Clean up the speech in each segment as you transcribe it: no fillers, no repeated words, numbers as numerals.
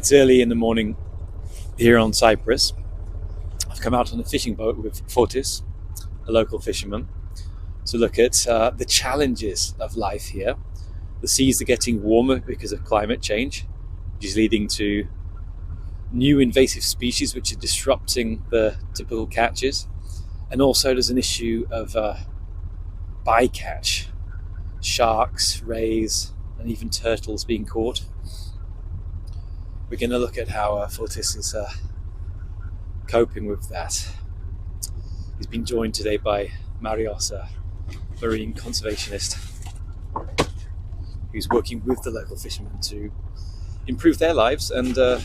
It's early in the morning here on Cyprus. I've come out on a fishing boat with Fotis, a local fisherman, to look at the challenges of life here. The seas are getting warmer because of climate change, which is leading to new invasive species which are disrupting the typical catches. And also there's an issue of bycatch, sharks, rays, and even turtles being caught. We're going to look at how Fotis is coping with that. He's been joined today by Marios, a marine conservationist, who's working with the local fishermen to improve their lives and the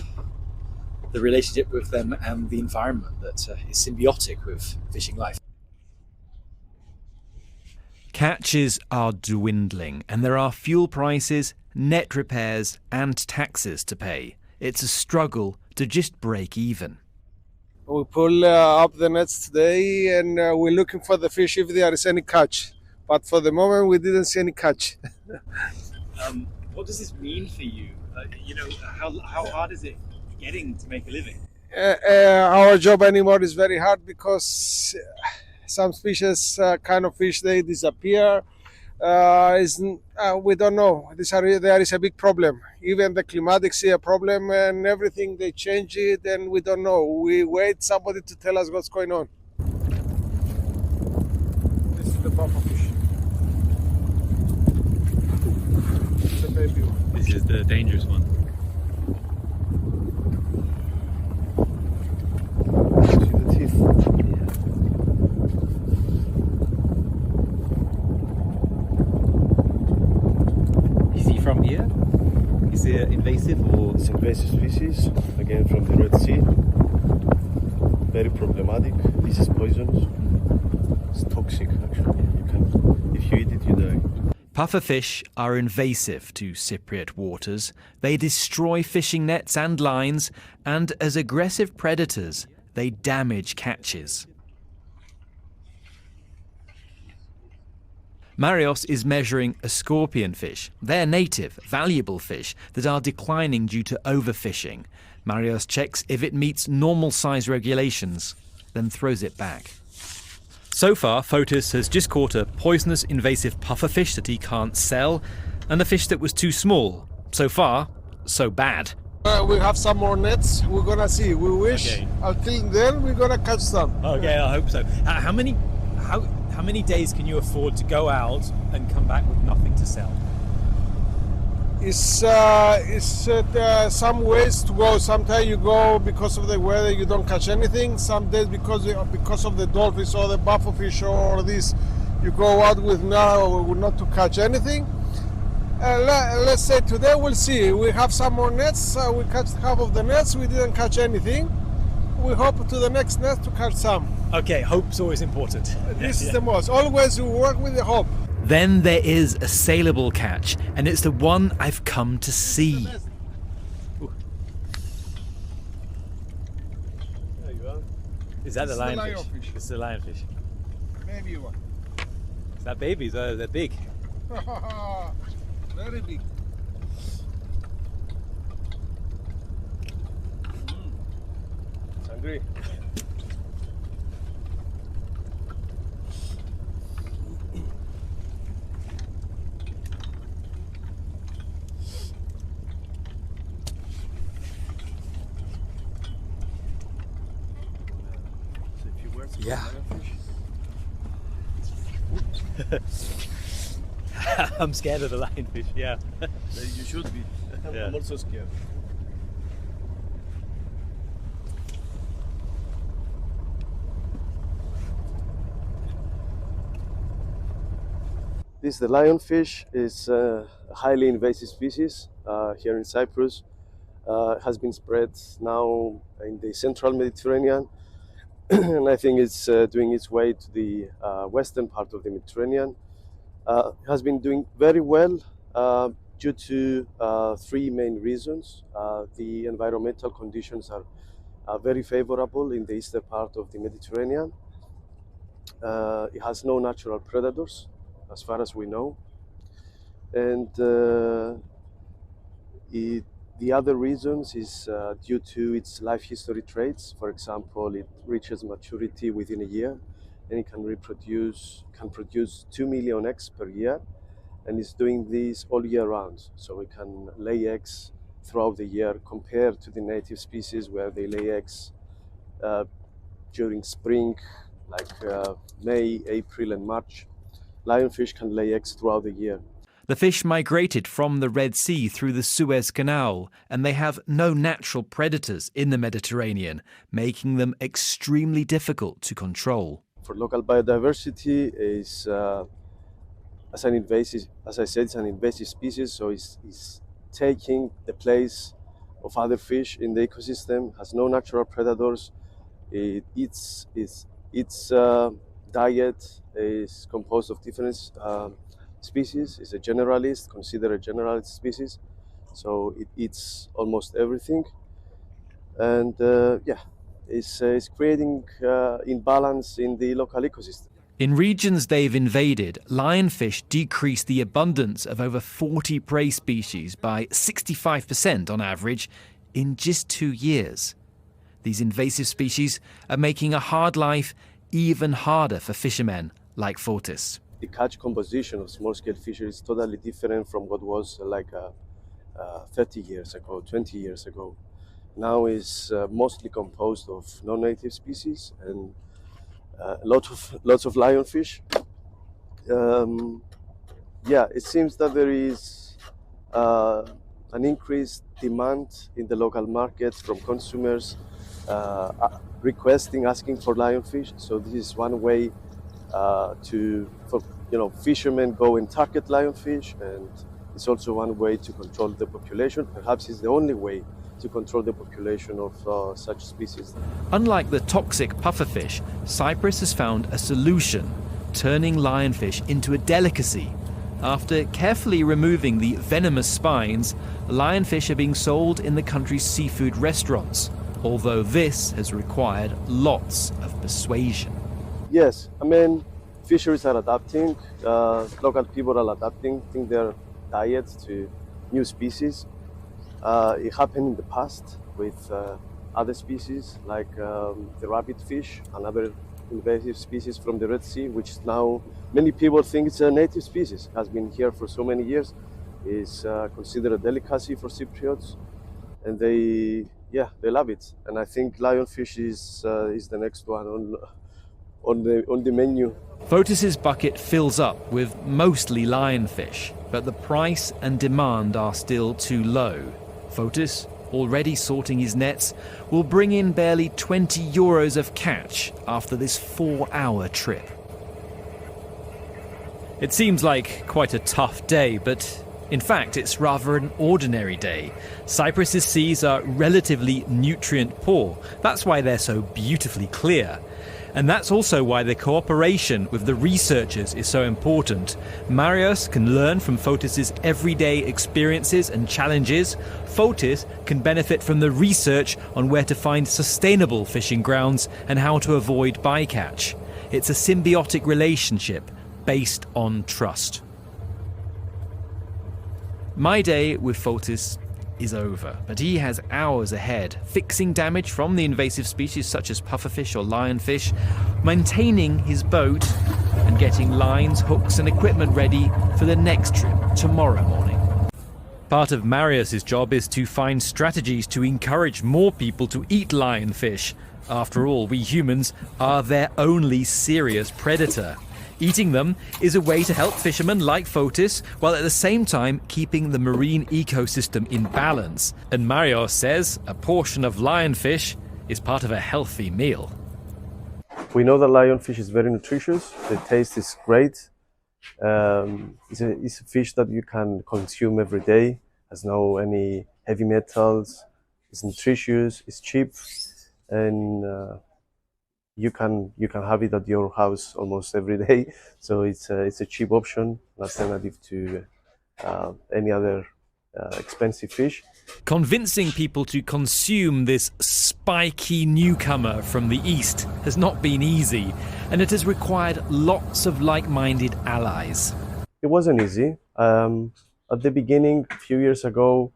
relationship with them and the environment that is symbiotic with fishing life. Catches are dwindling and there are fuel prices, net repairs and taxes to pay. It's a struggle to just break even. We pull up the nets today and we're looking for the fish if there is any catch. But for the moment we didn't see any catch. What does this mean for you? How hard is it getting to make a living? Our job anymore is very hard because some species, kind of fish, they disappear. We don't know. There is a big problem. Even the climatics is a problem and everything, they change it and we don't know. We wait somebody to tell us what's going on. This is the puffer fish. It's a baby one. This is the dangerous one. See the teeth? From here? Is it invasive or? It's invasive species, again from the Red Sea. Very problematic. This is poisonous. It's toxic actually. If you eat it, you die. Pufferfish are invasive to Cypriot waters. They destroy fishing nets and lines, and as aggressive predators, they damage catches. Marios is measuring a scorpionfish. They're native, valuable fish that are declining due to overfishing. Marios checks if it meets normal size regulations, then throws it back. So far, Fotis has just caught a poisonous invasive pufferfish that he can't sell, and a fish that was too small. So far, so bad. We have some more nets. We're gonna see. We wish. Okay. Until then, we're gonna catch some. Okay, I hope so. How many days can you afford to go out and come back with nothing to sell? It's some ways to go. Sometimes you go because of the weather, you don't catch anything. Some days because of the dolphins or the bufferfish or this, you go out with not to catch anything. Let's say today we'll see. We have some more nets. We catch half of the nets. We didn't catch anything. We hope to the next net to catch some. Okay, hope's always important. This is the most. Always we work with the hope. Then there is a saleable catch, and it's the one I've come to see. There you are. Is that This the is the lionfish? lionfish. It's the lionfish. Maybe one. Is that babies? They're big. Very big. It's hungry. Yeah. I'm scared of the lionfish, yeah. You should be. Yeah. I'm also scared. This, the lionfish, is a highly invasive species here in Cyprus. Has been spread now in the central Mediterranean, and I think it's doing its way to the western part of the Mediterranean. Has been doing very well due to three main reasons. The environmental conditions are very favorable in the eastern part of the Mediterranean. It has no natural predators, as far as we know, and it The other reasons is due to its life history traits. For example, it reaches maturity within a year, and it can produce 2 million eggs per year, and it's doing this all year round. So it can lay eggs throughout the year compared to the native species where they lay eggs during spring, like May, April, and March. Lionfish can lay eggs throughout the year. The fish migrated from the Red Sea through the Suez Canal, and they have no natural predators in the Mediterranean, making them extremely difficult to control. For local biodiversity, is as I said, it's an invasive species, so it's taking the place of other fish in the ecosystem. Has no natural predators. Its diet is composed of different species. It's a generalist, considered a generalist species, so it eats almost everything, and it's creating imbalance in the local ecosystem. In regions they've invaded, lionfish decrease the abundance of over 40 prey species by 65% on average in just 2 years. These invasive species are making a hard life even harder for fishermen like Fotis. The catch composition of small-scale fisheries is totally different from what was 30 years ago, 20 years ago. Now is mostly composed of non-native species and lots of lionfish. It seems that there is an increased demand in the local markets from consumers asking for lionfish. So this is one way fishermen go and target lionfish, and it's also one way to control the population. Perhaps it's the only way to control the population of such species. Unlike the toxic pufferfish, Cyprus has found a solution, turning lionfish into a delicacy. After carefully removing the venomous spines, lionfish are being sold in the country's seafood restaurants, although this has required lots of persuasion. Yes, I mean, fisheries are adapting, local people are adapting their diets to new species. It happened in the past with other species like the rabbit fish, another invasive species from the Red Sea, which now many people think it's a native species. It has been here for so many years. It's considered a delicacy for Cypriots, and they love it. And I think lionfish is the next one on the menu. Fotis's bucket fills up with mostly lionfish, but the price and demand are still too low. Fotis, already sorting his nets, will bring in barely 20 euros of catch after this 4-hour trip. It seems like quite a tough day, but in fact it's rather an ordinary day. Cyprus's seas are relatively nutrient poor. That's why they're so beautifully clear. And that's also why the cooperation with the researchers is so important. Marios can learn from Fotis's everyday experiences and challenges. Fotis can benefit from the research on where to find sustainable fishing grounds and how to avoid bycatch. It's a symbiotic relationship based on trust. My day with Fotis is over, but he has hours ahead, fixing damage from the invasive species such as pufferfish or lionfish, maintaining his boat, and getting lines, hooks and equipment ready for the next trip tomorrow morning. Part of Marius's job is to find strategies to encourage more people to eat lionfish. After all, we humans are their only serious predator. Eating them is a way to help fishermen like Fotis, while at the same time keeping the marine ecosystem in balance. And Marios says a portion of lionfish is part of a healthy meal. We know that lionfish is very nutritious. The taste is great. It's a fish that you can consume every day. Has no any heavy metals. It's nutritious. It's cheap, and you can have it at your house almost every day. So it's a cheap option, an alternative to any other expensive fish. Convincing people to consume this spiky newcomer from the east has not been easy, and it has required lots of like-minded allies. It wasn't easy. At the beginning, a few years ago,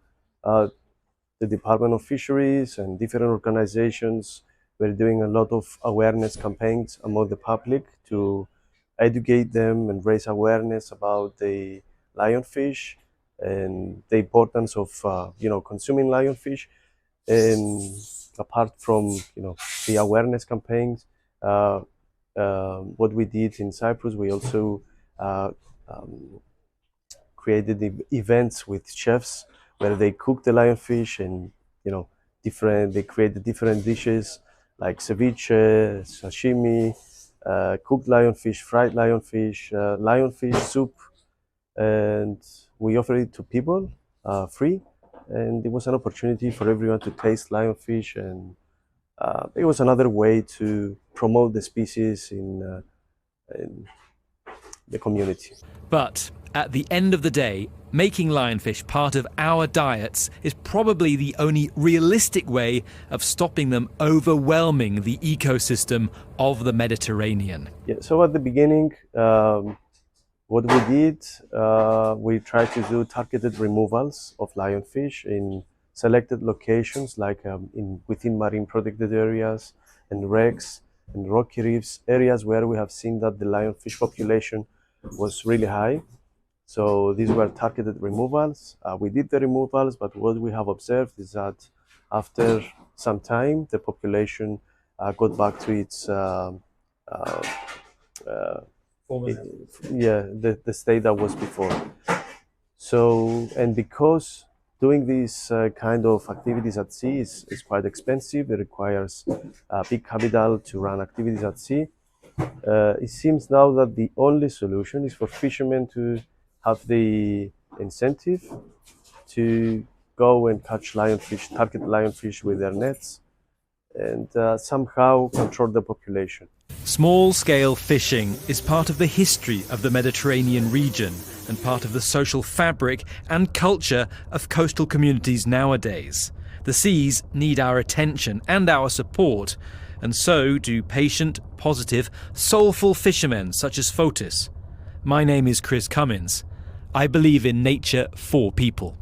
the Department of Fisheries and different organizations were doing a lot of awareness campaigns among the public to educate them and raise awareness about the lionfish and the importance of consuming lionfish. And apart from the awareness campaigns, what we did in Cyprus, we also created events with chefs where they cook the lionfish and they created different dishes like ceviche, sashimi, cooked lionfish, fried lionfish, lionfish soup, and we offered it to people free. And it was an opportunity for everyone to taste lionfish, and it was another way to promote the species in the community. But at the end of the day, making lionfish part of our diets is probably the only realistic way of stopping them overwhelming the ecosystem of the Mediterranean. Yeah, so at the beginning, what we did, we tried to do targeted removals of lionfish in selected locations, like within marine protected areas and wrecks and rocky reefs, areas where we have seen that the lionfish population was really high. So these were targeted removals. We did the removals, but what we have observed is that after some time, the population got back to its the state that was before. So, and because doing these kind of activities at sea is quite expensive, it requires big capital to run activities at sea. It seems now that the only solution is for fishermen to have the incentive to go and catch lionfish, target lionfish with their nets, and somehow control the population. Small-scale fishing is part of the history of the Mediterranean region and part of the social fabric and culture of coastal communities nowadays. The seas need our attention and our support, and so do patient, positive, soulful fishermen such as Fotis. My name is Chris Cummins. I believe in nature for people.